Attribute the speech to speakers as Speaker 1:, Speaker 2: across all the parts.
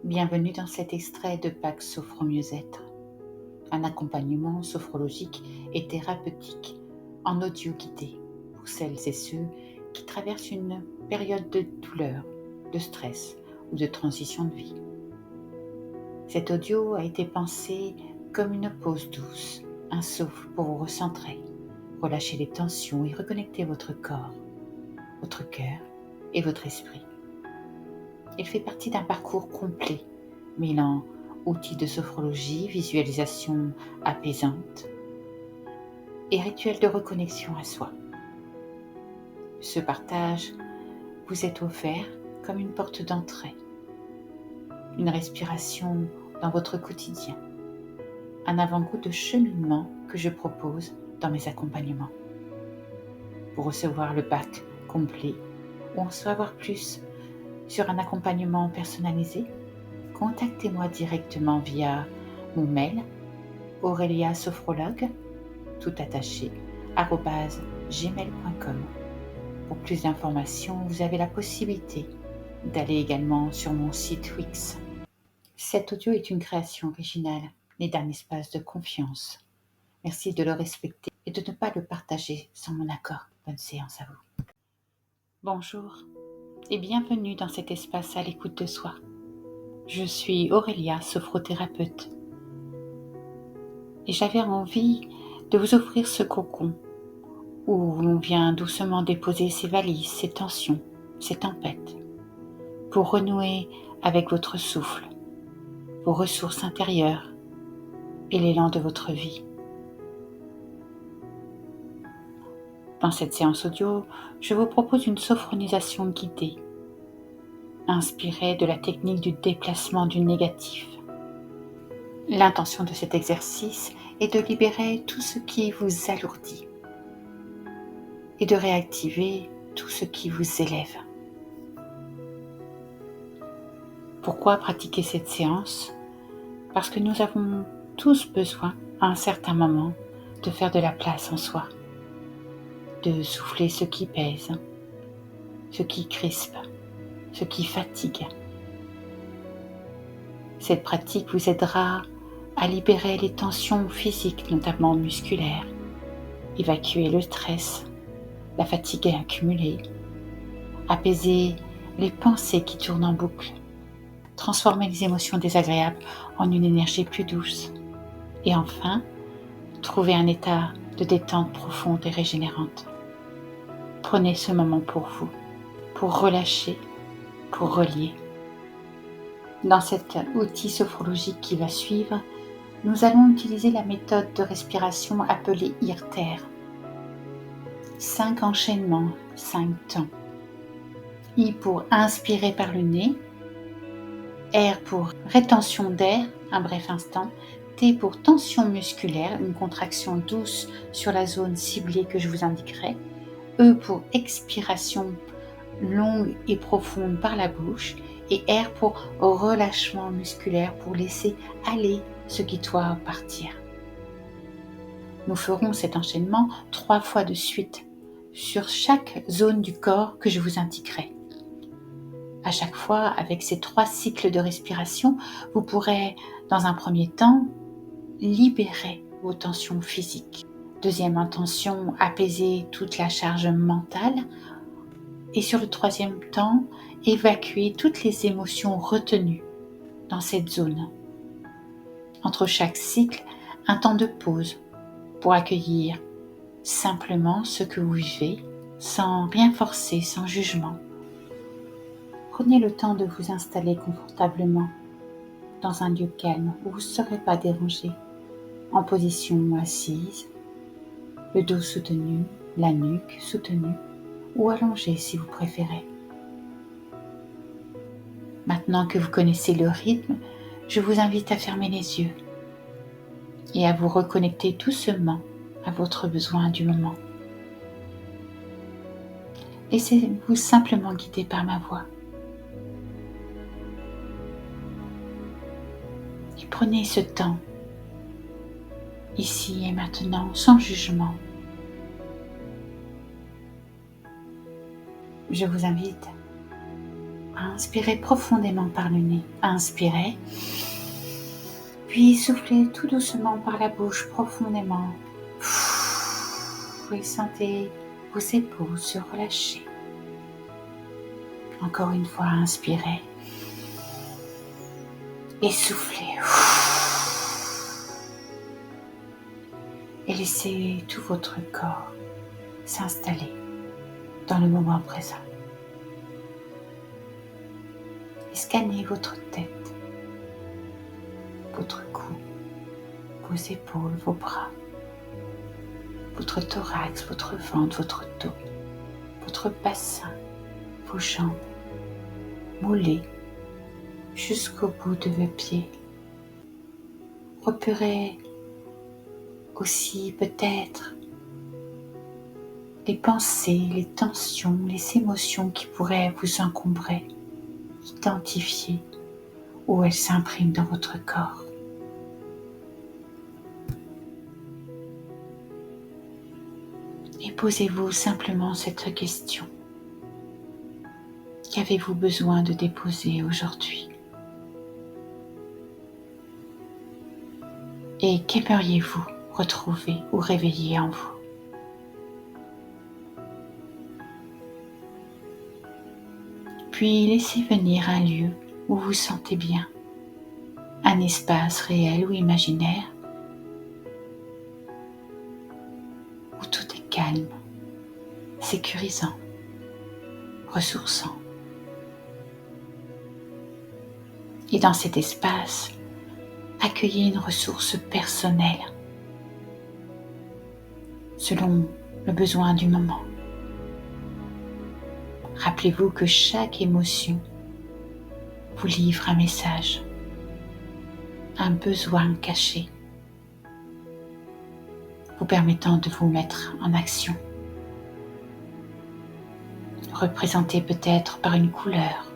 Speaker 1: Bienvenue dans cet extrait de Pax Sophro Mieux-être, un accompagnement sophrologique et thérapeutique en audio guidé pour celles et ceux qui traversent une période de douleur, de stress ou de transition de vie. Cet audio a été pensé comme une pause douce, un souffle pour vous recentrer, relâcher les tensions et reconnecter votre corps, votre cœur et votre esprit. Il fait partie d'un parcours complet, mêlant outils de sophrologie, visualisation apaisante et rituels de reconnexion à soi. Ce partage vous est offert comme une porte d'entrée, une respiration dans votre quotidien, un avant-goût de cheminement que je propose dans mes accompagnements. Pour recevoir le pack complet ou en savoir plus sur un accompagnement personnalisé, contactez-moi directement via mon mail aureliasophrologue, tout attaché, @gmail.com. Pour plus d'informations, vous avez la possibilité d'aller également sur mon site Wix. Cet audio est une création originale, née d'un espace de confiance. Merci de le respecter et de ne pas le partager sans mon accord. Bonne séance à vous. Bonjour et bienvenue dans cet espace à l'écoute de soi. Je suis Aurélia, sophrothérapeute, et j'avais envie de vous offrir ce cocon où l'on vient doucement déposer ses valises, ses tensions, ses tempêtes, pour renouer avec votre souffle, vos ressources intérieures et l'élan de votre vie. Dans cette séance audio, je vous propose une sophronisation guidée, inspirée de la technique du déplacement du négatif. L'intention de cet exercice est de libérer tout ce qui vous alourdit et de réactiver tout ce qui vous élève. Pourquoi pratiquer cette séance ? Parce que nous avons tous besoin, à un certain moment, de faire de la place en soi, de souffler ce qui pèse, ce qui crispe, ce qui fatigue. Cette pratique vous aidera à libérer les tensions physiques, notamment musculaires, évacuer le stress, la fatigue accumulée, apaiser les pensées qui tournent en boucle, transformer les émotions désagréables en une énergie plus douce et enfin, trouver un état de détente profonde et régénérante. Prenez ce moment pour vous, pour relâcher, pour relier. Dans cet outil sophrologique qui va suivre, nous allons utiliser la méthode de respiration appelée IRTER. 5 enchaînements, 5 temps. I pour inspirer par le nez, R pour rétention d'air, un bref instant, T pour tension musculaire, une contraction douce sur la zone ciblée que je vous indiquerai, E pour expiration longue et profonde par la bouche, et R pour relâchement musculaire, pour laisser aller ce qui doit partir. Nous ferons cet enchaînement 3 fois de suite sur chaque zone du corps que je vous indiquerai. À chaque fois, avec ces 3 cycles de respiration, vous pourrez, dans un premier temps, libérer vos tensions physiques. Deuxième intention, apaiser toute la charge mentale. Et sur le troisième temps, évacuer toutes les émotions retenues dans cette zone. Entre chaque cycle, un temps de pause pour accueillir simplement ce que vous vivez, sans rien forcer, sans jugement. Prenez le temps de vous installer confortablement dans un lieu calme où vous ne serez pas dérangé, en position assise, le dos soutenu, la nuque soutenue ou allongé si vous préférez. Maintenant que vous connaissez le rythme, je vous invite à fermer les yeux et à vous reconnecter doucement à votre besoin du moment. Laissez-vous simplement guider par ma voix. Et prenez ce temps, ici et maintenant, sans jugement. Je vous invite Inspirez profondément par le nez. Inspirez. Puis soufflez tout doucement par la bouche profondément. Et sentez vos épaules se relâcher. Encore une fois, inspirez. Et soufflez. Et laissez tout votre corps s'installer dans le moment présent. Et scannez votre tête, votre cou, vos épaules, vos bras, votre thorax, votre ventre, votre dos, votre bassin, vos jambes, mollets, jusqu'au bout de vos pieds. Repérez aussi peut-être les pensées, les tensions, les émotions qui pourraient vous encombrer. Identifiez où elles s'impriment dans votre corps. Et posez-vous simplement cette question. Qu'avez-vous besoin de déposer aujourd'hui? Et qu'aimeriez-vous retrouver ou réveiller en vous? Puis laissez venir un lieu où vous vous sentez bien, un espace réel ou imaginaire, où tout est calme, sécurisant, ressourçant. Et dans cet espace, accueillez une ressource personnelle, selon le besoin du moment. Rappelez-vous que chaque émotion vous livre un message, un besoin caché, vous permettant de vous mettre en action. Représenté peut-être par une couleur,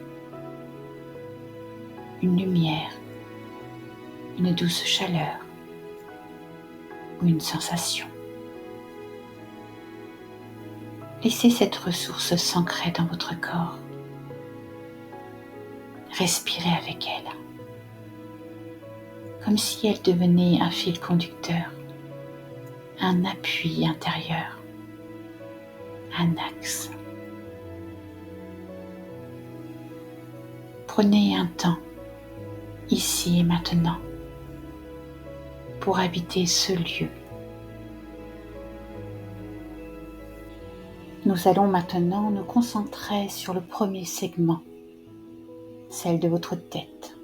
Speaker 1: une lumière, une douce chaleur ou une sensation. Laissez cette ressource s'ancrer dans votre corps. Respirez avec elle, comme si elle devenait un fil conducteur, un appui intérieur, un axe. Prenez un temps, ici et maintenant, pour habiter ce lieu. Nous allons maintenant nous concentrer sur le premier segment, celle de votre tête.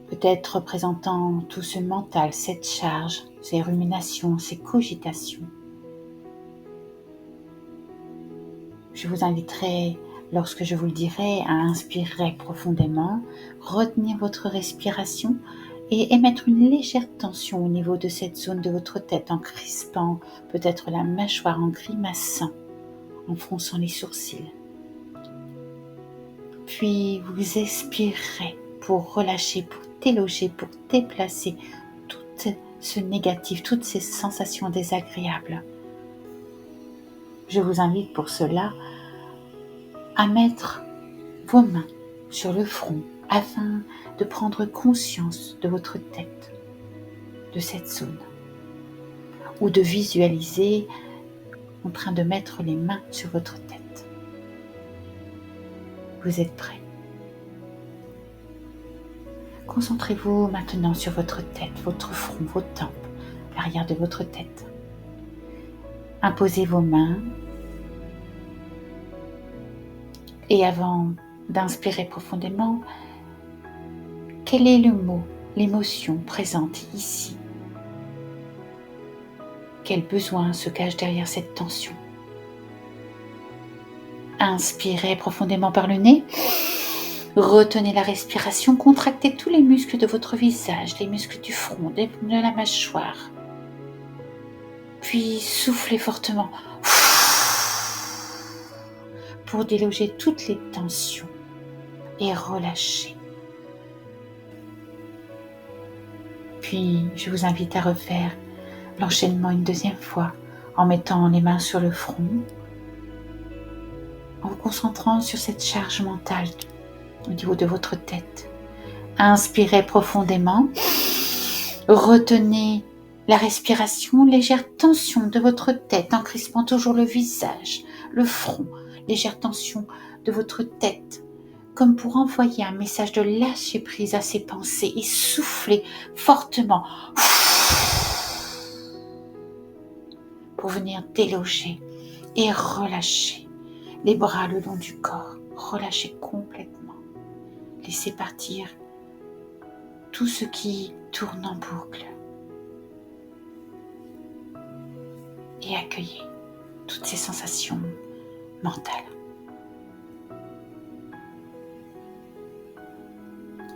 Speaker 1: Peut-être représentant tout ce mental, cette charge, ces ruminations, ces cogitations. Je vous inviterai, lorsque je vous le dirai, à inspirer profondément, retenir votre respiration et émettre une légère tension au niveau de cette zone de votre tête en crispant peut-être la mâchoire, en grimaçant, en fronçant les sourcils. Puis vous expirez pour relâcher, pour déloger, pour déplacer tout ce négatif, toutes ces sensations désagréables. Je vous invite pour cela à mettre vos mains sur le front afin de prendre conscience de votre tête, de cette zone, ou de visualiser en train de mettre les mains sur votre tête. Vous êtes prêts? Concentrez-vous maintenant sur votre tête, votre front, vos tempes, l'arrière de votre tête. Imposez vos mains et avant d'inspirer profondément, quel est le mot, l'émotion présente ici? Quel besoin se cache derrière cette tension? Inspirez profondément par le nez. Retenez la respiration, contractez tous les muscles de votre visage, les muscles du front, de la mâchoire. Puis soufflez fortement pour déloger toutes les tensions et relâcher. Puis je vous invite à refaire l'enchaînement une deuxième fois en mettant les mains sur le front, en vous concentrant sur cette charge mentale au niveau de votre tête. Inspirez profondément, retenez la respiration, légère tension de votre tête, en crispant toujours le visage, le front, légère tension de votre tête, comme pour envoyer un message de lâcher prise à ses pensées et souffler fortement pour venir déloger et relâcher les bras le long du corps, relâchez complètement, laissez partir tout ce qui tourne en boucle et accueillez toutes ces sensations mentales.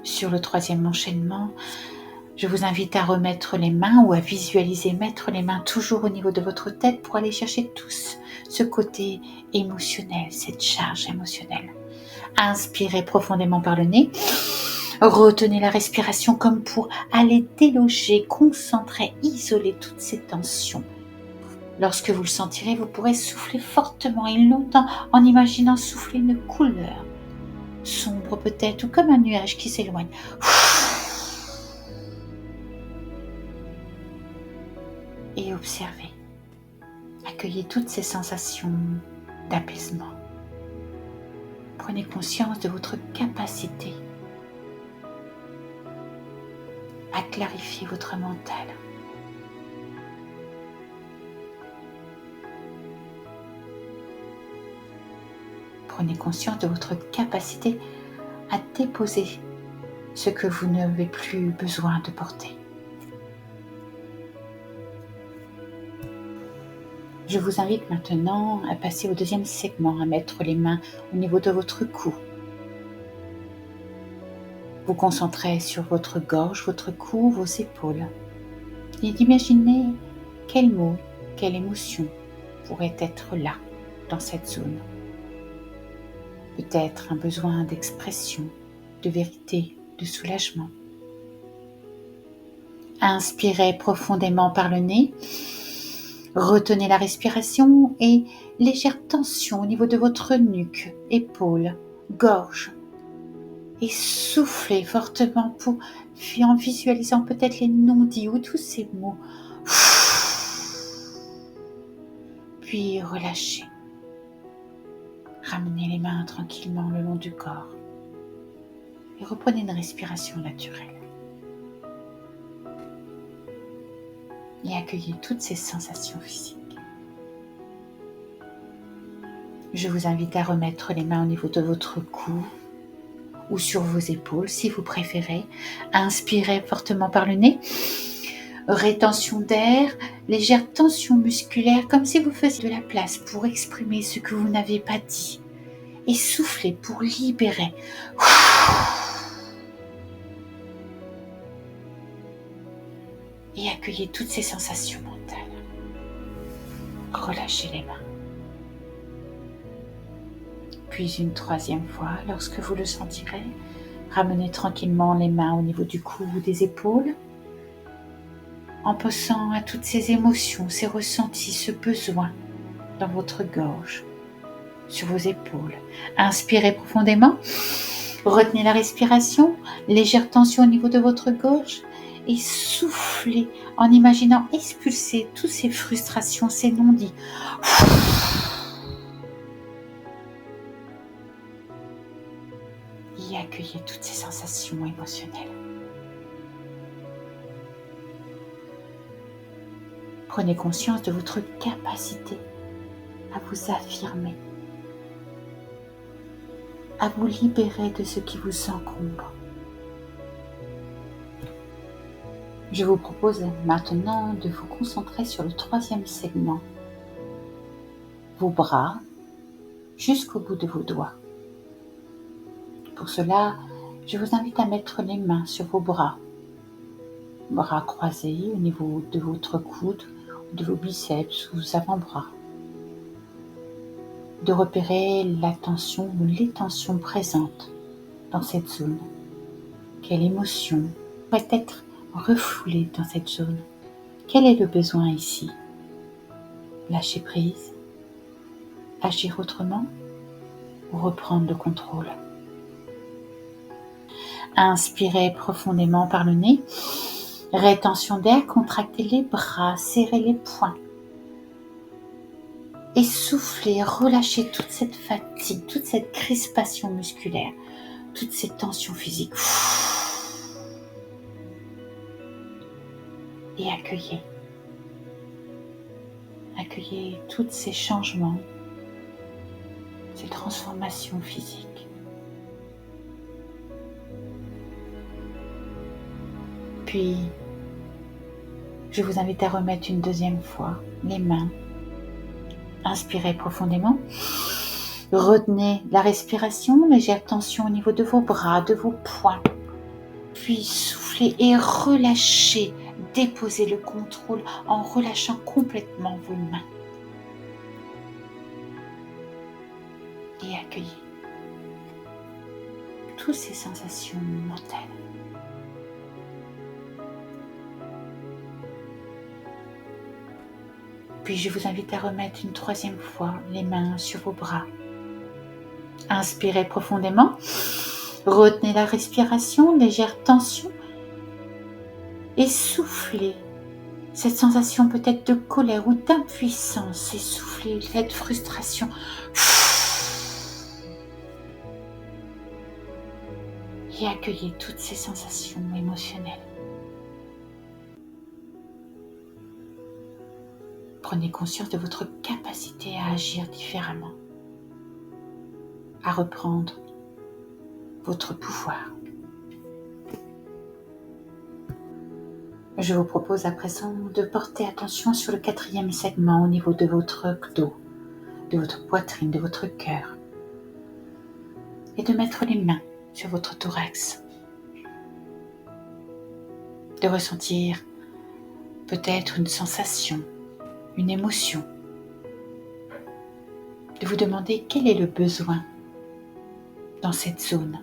Speaker 1: Sur le troisième enchaînement, je vous invite à remettre les mains ou à visualiser mettre les mains toujours au niveau de votre tête pour aller chercher tous ce côté émotionnel, cette charge émotionnelle. Inspirez profondément par le nez. Retenez la respiration comme pour aller déloger, concentrer, isoler toutes ces tensions. Lorsque vous le sentirez, vous pourrez souffler fortement et longtemps en imaginant souffler une couleur sombre peut-être ou comme un nuage qui s'éloigne. Et observez. Accueillez toutes ces sensations d'apaisement. Prenez conscience de votre capacité à clarifier votre mental. Prenez conscience de votre capacité à déposer ce que vous n'avez plus besoin de porter. Je vous invite maintenant à passer au deuxième segment, à mettre les mains au niveau de votre cou. Vous concentrez sur votre gorge, votre cou, vos épaules. Et d'imaginer quel mot, quelle émotion pourrait être là, dans cette zone. Peut-être un besoin d'expression, de vérité, de soulagement. Inspirez profondément par le nez. Retenez la respiration et légère tension au niveau de votre nuque, épaules, gorge. Et soufflez fortement en visualisant peut-être les non-dits ou tous ces mots. Puis relâchez. Ramenez les mains tranquillement le long du corps et reprenez une respiration naturelle. Et accueillez toutes ces sensations physiques. Je vous invite à remettre les mains au niveau de votre cou ou sur vos épaules si vous préférez. Inspirez fortement par le nez. Rétention d'air, légère tension musculaire, comme si vous faisiez de la place pour exprimer ce que vous n'avez pas dit. Et soufflez pour libérer. Et accueillez toutes ces sensations mentales. Relâchez les mains. Puis une troisième fois, lorsque vous le sentirez, ramenez tranquillement les mains au niveau du cou ou des épaules, en pensant à toutes ces émotions, ces ressentis, ce besoin dans votre gorge, sur vos épaules. Inspirez profondément, retenez la respiration, légère tension au niveau de votre gorge et soufflez en imaginant expulser toutes ces frustrations, ces non-dits. Et accueillez toutes ces sensations émotionnelles. Prenez conscience de votre capacité à vous affirmer, à vous libérer de ce qui vous encombre. Je vous propose maintenant de vous concentrer sur le troisième segment, vos bras jusqu'au bout de vos doigts. Pour cela, je vous invite à mettre les mains sur vos bras croisés au niveau de votre coude, de vos biceps ou vos avant-bras. De repérer la tension ou les tensions présentes dans cette zone. Quelle émotion pourrait être refoulée dans cette zone? Quel est le besoin ici? Lâcher prise? Agir autrement? pour reprendre le contrôle. Inspirez profondément par le nez. Rétention d'air, contractez les bras, serrez les poings. Et soufflez, relâchez toute cette fatigue, toute cette crispation musculaire, toutes ces tensions physiques. Et accueillez. Accueillez tous ces changements, ces transformations physiques. Puis, je vous invite à remettre une deuxième fois les mains. Inspirez profondément. Retenez la respiration, légère tension au niveau de vos bras, de vos poings. Puis soufflez et relâchez. Déposez le contrôle en relâchant complètement vos mains. Et accueillez toutes ces sensations mentales. Puis je vous invite à remettre une troisième fois les mains sur vos bras. Inspirez profondément. Retenez la respiration, légère tension. Et soufflez cette sensation peut-être de colère ou d'impuissance. Et soufflez cette frustration. Et accueillez toutes ces sensations émotionnelles. Prenez conscience de votre capacité à agir différemment, à reprendre votre pouvoir. Je vous propose à présent de porter attention sur le quatrième segment au niveau de votre dos, de votre poitrine, de votre cœur, et de mettre les mains sur votre thorax, de ressentir peut-être une sensation, une émotion, de vous demander quel est le besoin dans cette zone.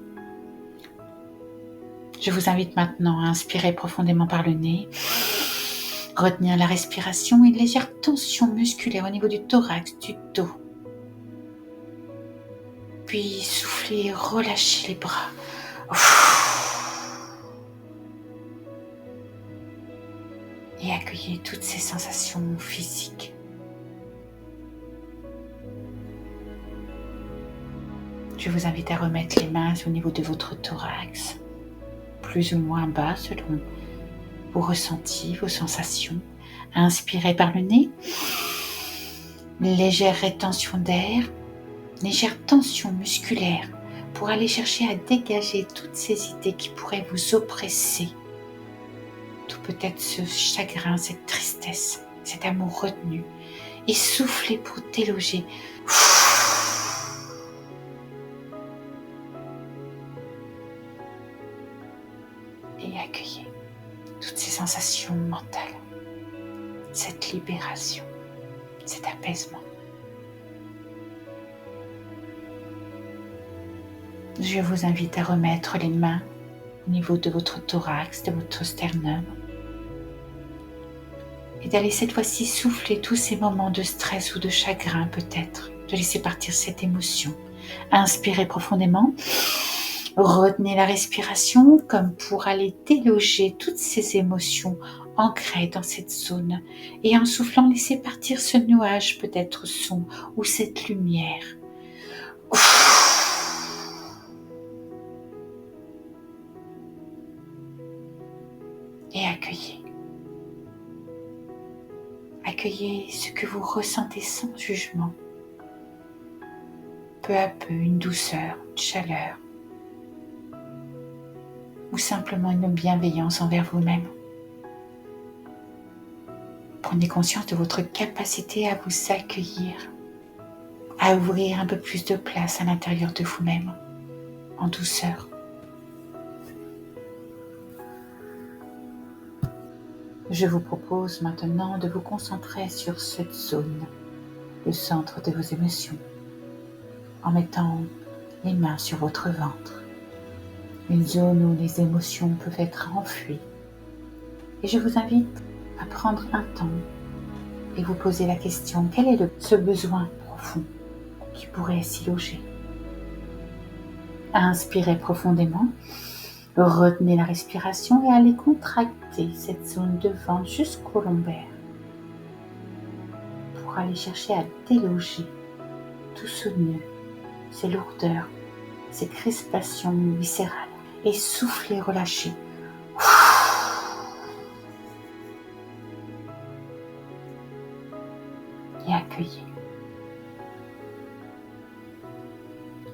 Speaker 1: Je vous invite maintenant à inspirer profondément par le nez, retenir la respiration et une légère tension musculaire au niveau du thorax, du dos. Puis soufflez, relâchez les bras. Et accueillez toutes ces sensations physiques. Je vous invite à remettre les mains au niveau de votre thorax, plus ou moins bas selon vos ressentis, vos sensations. Inspirez par le nez, légère rétention d'air, légère tension musculaire pour aller chercher à dégager toutes ces idées qui pourraient vous oppresser. Tout peut-être ce chagrin, cette tristesse, cet amour retenu. Et soufflez pour déloger. Et accueillez toutes ces sensations mentales, cette libération, cet apaisement. Je vous invite à remettre les mains au niveau de votre thorax, de votre sternum, et d'aller cette fois-ci souffler tous ces moments de stress ou de chagrin peut-être, de laisser partir cette émotion. Inspirez profondément, retenez la respiration comme pour aller déloger toutes ces émotions ancrées dans cette zone et en soufflant, laissez partir ce nuage peut-être sombre ou cette lumière. Et accueillez. Accueillez ce que vous ressentez sans jugement. Peu à peu, une douceur, une chaleur, ou simplement une bienveillance envers vous-même. Prenez conscience de votre capacité à vous accueillir, à ouvrir un peu plus de place à l'intérieur de vous-même, en douceur. Je vous propose maintenant de vous concentrer sur cette zone, le centre de vos émotions, en mettant les mains sur votre ventre, une zone où les émotions peuvent être enfouies. Et je vous invite à prendre un temps et vous poser la question, quel est ce besoin profond qui pourrait s'y loger? Inspirez profondément, retenez la respiration et allez contracter cette zone de ventre jusqu'au lombaire pour aller chercher à déloger tout ce nœud, ces lourdeurs, ces crispations viscérales et soufflez, relâchez. Et accueillez.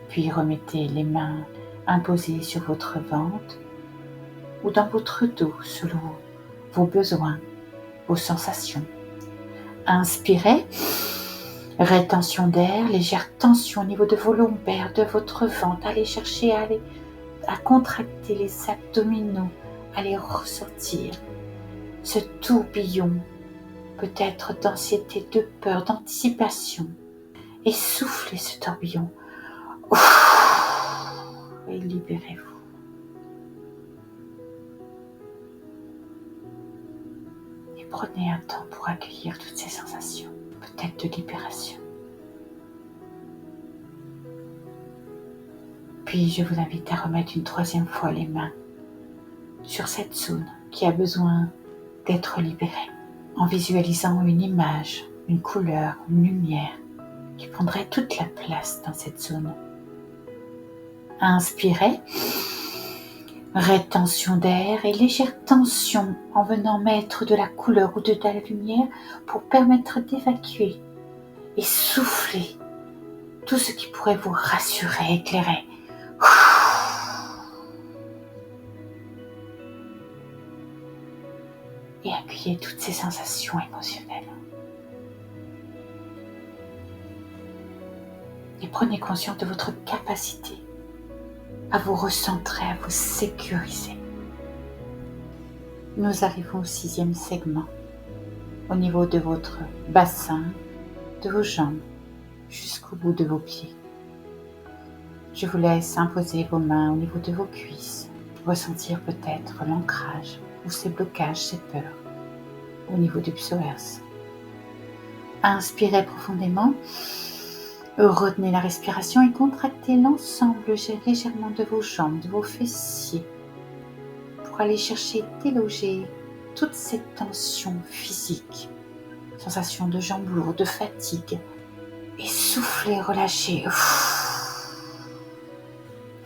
Speaker 1: Puis remettez les mains imposées sur votre ventre ou dans votre dos selon vos besoins, vos sensations. Inspirez, rétention d'air, légère tension au niveau de vos lombaires, de votre ventre. Allez chercher à contracter les abdominaux, allez ressortir ce tourbillon, peut-être d'anxiété, de peur, d'anticipation. Et soufflez ce tourbillon. Et libérez-vous. Et prenez un temps pour accueillir toutes ces sensations, peut-être de libération. Puis je vous invite à remettre une troisième fois les mains sur cette zone qui a besoin d'être libérée, en visualisant une image, une couleur, une lumière qui prendrait toute la place dans cette zone. Inspirez, rétention d'air et légère tension en venant mettre de la couleur ou de la lumière pour permettre d'évacuer et souffler tout ce qui pourrait vous rassurer, éclairer. Et accueillez toutes ces sensations émotionnelles. Et prenez conscience de votre capacité à vous recentrer, à vous sécuriser. Nous arrivons au 6e segment, au niveau de votre bassin, de vos jambes, jusqu'au bout de vos pieds. Je vous laisse imposer vos mains au niveau de vos cuisses, ressentir peut-être l'ancrage ou ces blocages, ces peurs, au niveau du psoas. Inspirez profondément. Retenez la respiration et contractez l'ensemble légèrement de vos jambes, de vos fessiers, pour aller chercher, déloger toute cette tension physique, sensation de jambes lourdes, de fatigue, et soufflez, relâchez.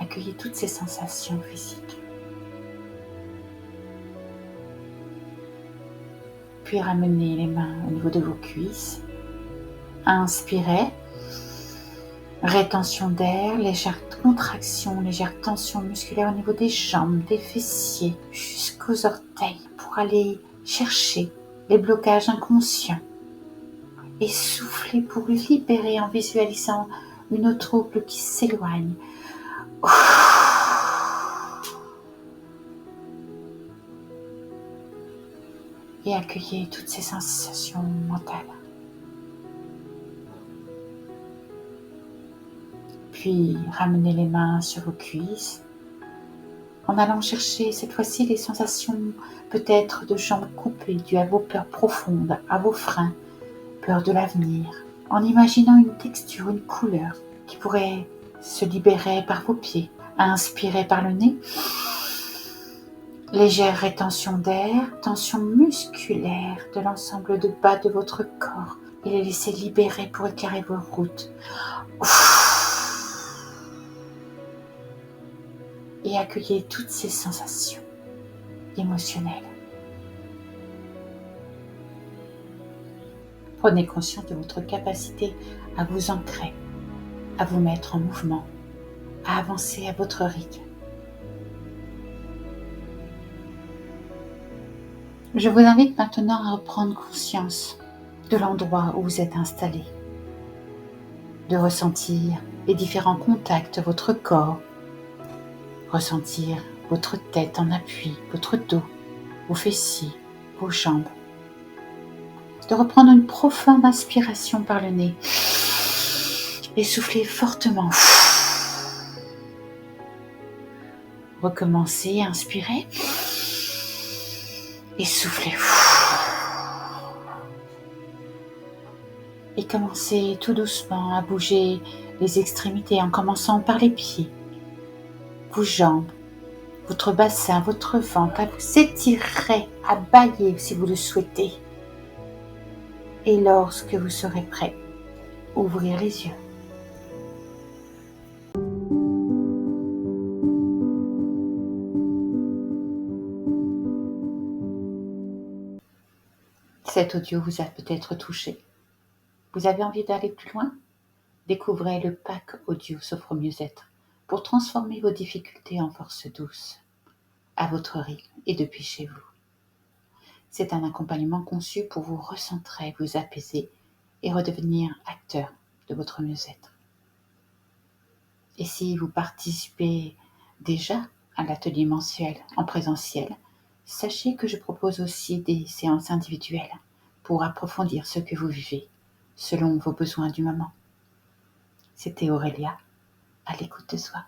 Speaker 1: Accueillez toutes ces sensations physiques. Puis ramenez les mains au niveau de vos cuisses. Inspirez. Rétention d'air, légère contraction, légère tension musculaire au niveau des jambes, des fessiers, jusqu'aux orteils pour aller chercher les blocages inconscients. Et souffler pour libérer en visualisant une autre boucle qui s'éloigne. Et accueillez toutes ces sensations mentales. Puis ramenez les mains sur vos cuisses en allant chercher cette fois-ci les sensations peut-être de jambes coupées dues à vos peurs profondes, à vos freins, peur de l'avenir, en imaginant une texture, une couleur qui pourrait se libérer par vos pieds. Inspirez par le nez, légère rétention d'air, tension musculaire de l'ensemble de bas de votre corps et les laisser libérer pour éclairer vos routes. Et accueillez toutes ces sensations émotionnelles. Prenez conscience de votre capacité à vous ancrer, à vous mettre en mouvement, à avancer à votre rythme. Je vous invite maintenant à reprendre conscience de l'endroit où vous êtes installé, de ressentir les différents contacts de votre corps, ressentir votre tête en appui, votre dos, vos fessiers, vos jambes. De reprendre une profonde inspiration par le nez et souffler fortement. Recommencez, inspirez et soufflez. Et commencez tout doucement à bouger les extrémités en commençant par les pieds. vos jambes, votre bassin, votre ventre, à vous étirer, à bâiller si vous le souhaitez. Et lorsque vous serez prêt, ouvrir les yeux. Cet audio vous a peut-être touché. Vous avez envie d'aller plus loin? Découvrez le pack audio Sophro Mieux-être pour transformer vos difficultés en force douce, à votre rythme et depuis chez vous. C'est un accompagnement conçu pour vous recentrer, vous apaiser et redevenir acteur de votre mieux-être. Et si vous participez déjà à l'atelier mensuel en présentiel, sachez que je propose aussi des séances individuelles pour approfondir ce que vous vivez selon vos besoins du moment. C'était Aurélia, à l'écoute de soi.